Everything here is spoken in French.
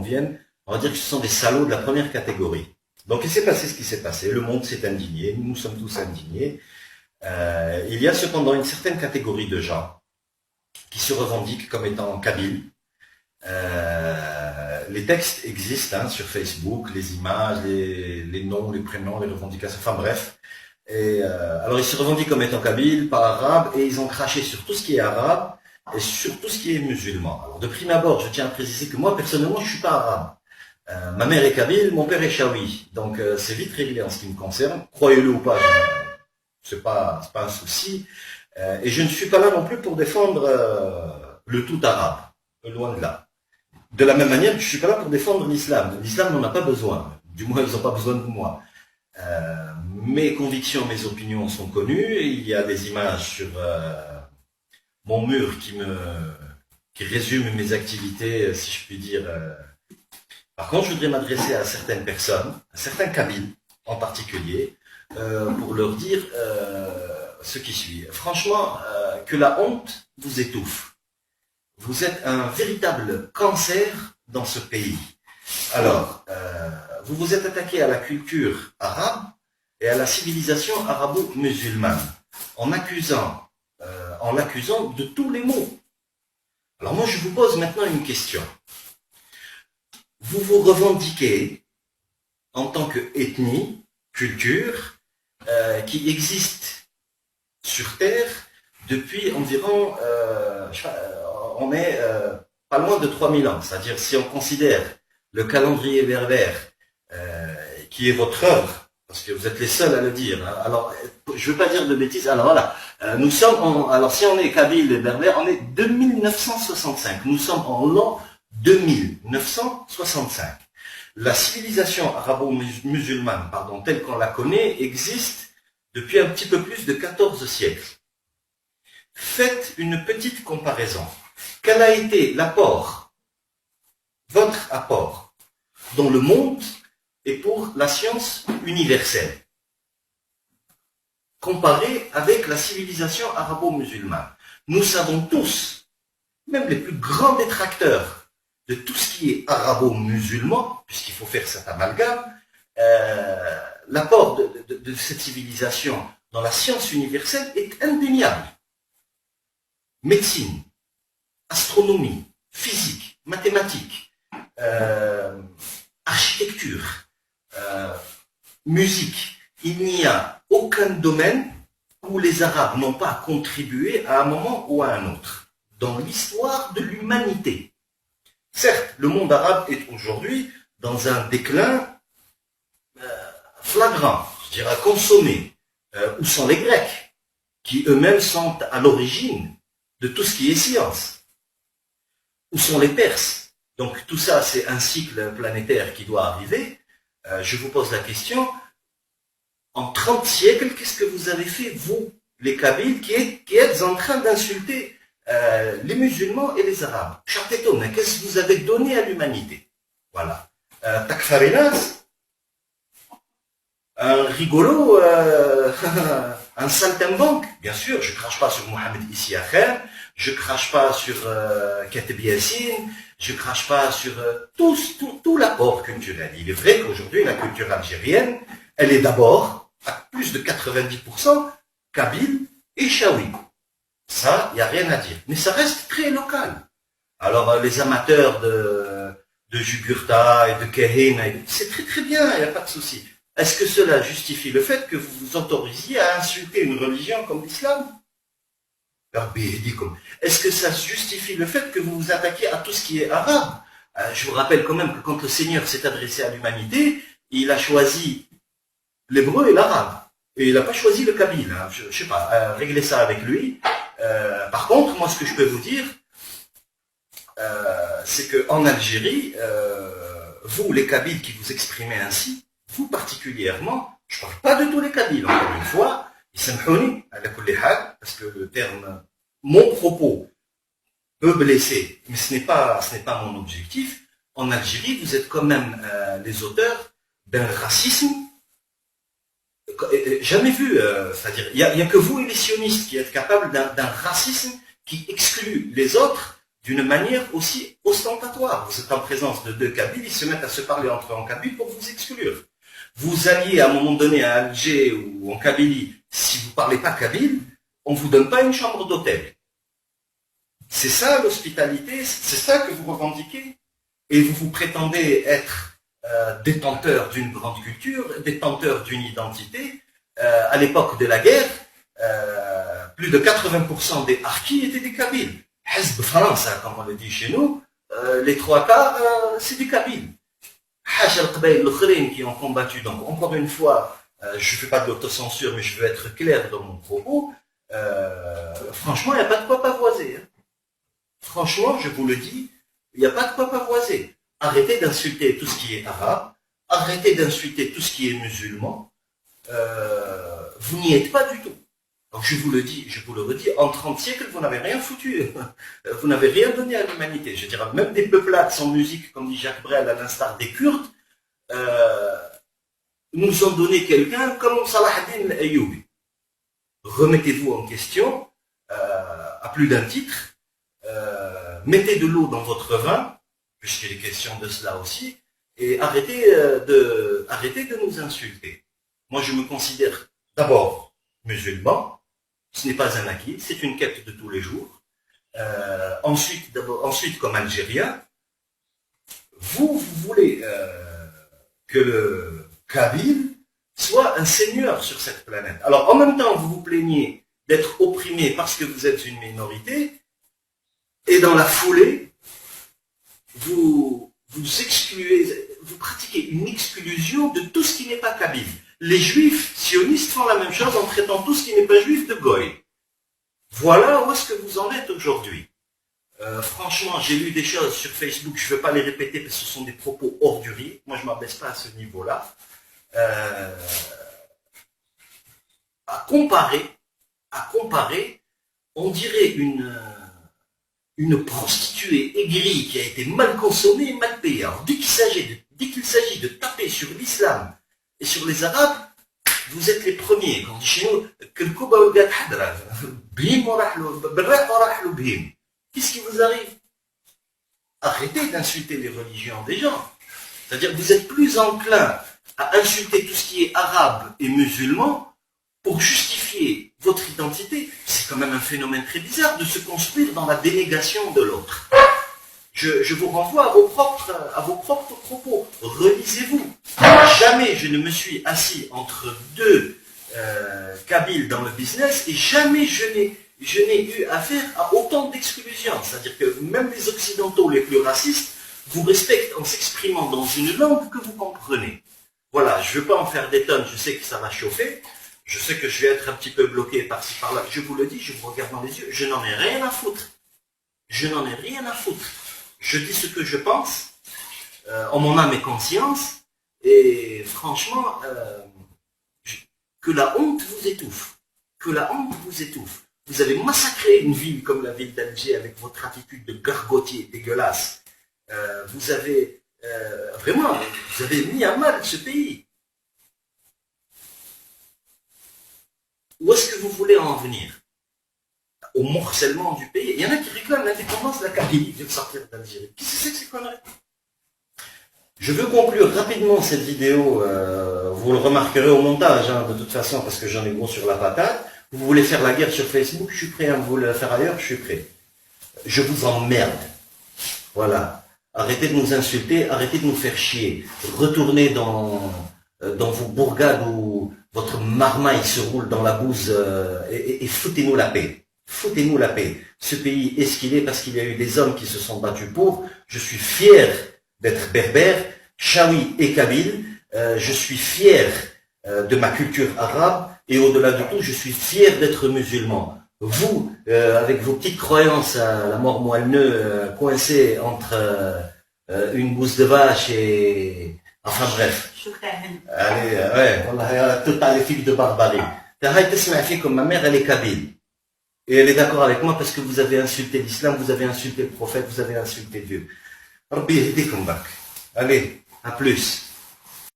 viennent, on va dire que ce sont des salauds de la première catégorie. Donc il s'est passé ce qui s'est passé, le monde s'est indigné, nous sommes tous indignés. Il y a cependant une certaine catégorie de gens qui se revendiquent comme étant kabyles. Les textes existent sur Facebook, les images, les noms, les prénoms, les revendications, enfin bref. Et alors ils se revendiquent comme étant kabyles, pas arabes, et ils ont craché sur tout ce qui est arabe et sur tout ce qui est musulman. Alors de prime abord, je tiens à préciser que moi personnellement, je suis pas arabe. Ma mère est kabyle, mon père est chaoui, donc c'est vite réglé en ce qui me concerne. Croyez-le ou pas, c'est pas un souci. Et je ne suis pas là non plus pour défendre le tout arabe, loin de là. De la même manière que je suis pas là pour défendre l'islam. L'islam n'en a pas besoin, du moins ils n'ont pas besoin de moi. Mes convictions, mes opinions sont connues. Il y a des images sur mon mur qui résument mes activités, si je puis dire. Par contre, je voudrais m'adresser à certaines personnes, à certains kabyles en particulier, pour leur dire ce qui suit. Franchement, que la honte vous étouffe. Vous êtes un véritable cancer dans ce pays. Alors, vous vous êtes attaqué à la culture arabe et à la civilisation arabo-musulmane en l'accusant de tous les maux. Alors moi, je vous pose maintenant une question. Vous vous revendiquez en tant qu'ethnie, culture, qui existe sur Terre depuis environ, on est pas loin de 3000 ans. C'est-à-dire, si on considère le calendrier berbère, qui est votre œuvre, parce que vous êtes les seuls à le dire. Hein. Alors, je ne veux pas dire de bêtises. Alors voilà, nous sommes, alors si on est kabyle et berbère, on est 2965. Nous sommes en l'an 2965. La civilisation arabo-musulmane, telle qu'on la connaît, existe depuis un petit peu plus de 14 siècles. Faites une petite comparaison. Quel a été l'apport, votre apport, dans le monde et pour la science universelle, comparé avec la civilisation arabo-musulmane? Nous savons tous, même les plus grands détracteurs de tout ce qui est arabo-musulman, puisqu'il faut faire cet amalgame, l'apport de cette civilisation dans la science universelle est indéniable. Médecine, astronomie, physique, mathématiques, architecture, musique, il n'y a aucun domaine où les Arabes n'ont pas contribué à un moment ou à un autre dans l'histoire de l'humanité. Certes, le monde arabe est aujourd'hui dans un déclin flagrant, je dirais consommé. Où sont les Grecs, qui eux-mêmes sont à l'origine de tout ce qui est science? Où sont les Perses? Donc tout ça, c'est un cycle planétaire qui doit arriver. Je vous pose la question, en 30 siècles, qu'est-ce que vous avez fait, vous, les Kabyles, qui êtes en train d'insulter les musulmans et les Arabes? Chartetoum, qu'est-ce que vous avez donné à l'humanité? Voilà. Takfarinas, un rigolo, un saltimbanque. Bien sûr, je crache pas sur Mohamed Issia Khan, je crache pas sur Kateb Yassine, je crache pas sur tout l'apport culturel. Il est vrai qu'aujourd'hui, la culture algérienne, elle est d'abord, à plus de 90%, kabyle et chaoui. Ça, il n'y a rien à dire. Mais ça reste très local. Alors, les amateurs de Jugurtha et de Kehin, c'est très très bien, il n'y a pas de souci. Est-ce que cela justifie le fait que vous vous autorisiez à insulter une religion comme l'islam? Est-ce que ça justifie le fait que vous vous attaquiez à tout ce qui est arabe? Je vous rappelle quand même que quand le Seigneur s'est adressé à l'humanité, il a choisi l'hébreu et l'arabe. Et il n'a pas choisi le kabyle. Hein. Je ne sais pas, réglez ça avec lui. Par contre, moi, ce que je peux vous dire, c'est qu'en Algérie, vous, les Kabyles qui vous exprimez ainsi, vous particulièrement, je ne parle pas de tous les Kabyles, encore une fois, parce que le terme, mon propos peut blesser, mais ce n'est pas mon objectif. En Algérie, vous êtes quand même les auteurs d'un racisme jamais vu. C'est-à-dire, il n'y a que vous et les sionistes qui êtes capables d'un racisme qui exclut les autres d'une manière aussi ostentatoire. Vous êtes en présence de deux Kabyles, ils se mettent à se parler entre eux en Kabyle pour vous exclure. Vous alliez à un moment donné à Alger ou en Kabylie, si vous ne parlez pas Kabyle, on ne vous donne pas une chambre d'hôtel. C'est ça l'hospitalité, c'est ça que vous revendiquez. Et vous prétendez être détenteur d'une grande culture, détenteur d'une identité. À l'époque de la guerre, plus de 80% des harkis étaient des Kabyles. Hezb France, comme on le dit chez nous, les trois quarts, c'est des Kabyles. Haja al-Qabaïl l'Ukhrin qui ont combattu. Donc, encore une fois, je ne fais pas de l'autocensure, mais je veux être clair dans mon propos. Franchement, il n'y a pas de quoi pavoiser. Hein. Franchement, je vous le dis, il n'y a pas de quoi pavoiser. Arrêtez d'insulter tout ce qui est arabe, arrêtez d'insulter tout ce qui est musulman. Vous n'y êtes pas du tout. Donc je vous le dis, je vous le redis, en 30 siècles, vous n'avez rien foutu. Vous n'avez rien donné à l'humanité. Je dirais, même des peuplades sans musique, comme dit Jacques Brel, à l'instar des Kurdes, nous ont donné quelqu'un comme Salah ad-Din al-Ayyubi. Remettez-vous en question, à plus d'un titre, mettez de l'eau dans votre vin, puisqu'il est question de cela aussi, et arrêtez de nous insulter. Moi, je me considère d'abord musulman, ce n'est pas un acquis, c'est une quête de tous les jours. Ensuite, comme Algérien, vous voulez que le Kabyle soit un seigneur sur cette planète. Alors, en même temps, vous vous plaignez d'être opprimé parce que vous êtes une minorité, et dans la foulée, vous excluez, vous pratiquez une exclusion de tout ce qui n'est pas kabyle. Les juifs sionistes font la même chose en traitant tout ce qui n'est pas juif de goy. Voilà où est-ce que vous en êtes aujourd'hui. Franchement, j'ai lu des choses sur Facebook, je ne vais pas les répéter parce que ce sont des propos orduriers. Moi, je ne m'abaisse pas à ce niveau-là. À comparer, on dirait une prostituée aigrie qui a été mal consommée et mal payée. Alors, dès qu'il s'agit de taper sur l'islam et sur les Arabes, vous êtes les premiers. Quand on dit chez nous, qu'est-ce qui vous arrive? Arrêtez d'insulter les religions des gens. C'est-à-dire que vous êtes plus enclin à insulter tout ce qui est arabe et musulman pour justifier votre identité. C'est quand même un phénomène très bizarre de se construire dans la dénégation de l'autre. Je vous renvoie à vos propres propos. Relisez-vous. Jamais je ne me suis assis entre deux Kabyles dans le business et jamais je n'ai eu affaire à autant d'exclusion. C'est-à-dire que même les Occidentaux les plus racistes vous respectent en s'exprimant dans une langue que vous comprenez. Voilà, je ne veux pas en faire des tonnes, je sais que ça va chauffer. Je sais que je vais être un petit peu bloqué par-ci par-là. Je vous le dis, je vous regarde dans les yeux, je n'en ai rien à foutre. Je n'en ai rien à foutre. Je dis ce que je pense, en mon âme et conscience, et franchement, que la honte vous étouffe. Que la honte vous étouffe. Vous avez massacré une ville comme la ville d'Alger avec votre attitude de gargotier dégueulasse. Vous avez, vraiment, vous avez mis à mal ce pays. Où est-ce que vous voulez en venir? Au morcellement du pays. Il y en a qui réclament l'indépendance de la Kabylie de sortir d'Algérie. Qu'est-ce que c'est que ces conneries? Je veux conclure rapidement cette vidéo. Vous le remarquerez au montage, hein, de toute façon, parce que j'en ai gros sur la patate. Vous voulez faire la guerre sur Facebook, je suis prêt. Vous voulez la faire ailleurs, je suis prêt. Je vous emmerde. Voilà. Arrêtez de nous insulter, arrêtez de nous faire chier. Retournez dans vos bourgades où votre marmaille se roule dans la bouse et foutez-nous la paix. Foutez-nous la paix. Ce pays est ce qu'il est parce qu'il y a eu des hommes qui se sont battus pour. Je suis fier d'être berbère, chaoui et kabyle. Je suis fier de ma culture arabe et au-delà de tout, je suis fier d'être musulman. Vous, avec vos petites croyances à la mort moelle coincées entre une bouse de vache et... Enfin bref. Allez, ouais, voilà, tout à les filles de barbarie. Comme ma mère, elle est kabyle. Et elle est d'accord avec moi parce que vous avez insulté l'islam, vous avez insulté le prophète, vous avez insulté Dieu. Rabbi yahdikum bak. Allez, à plus.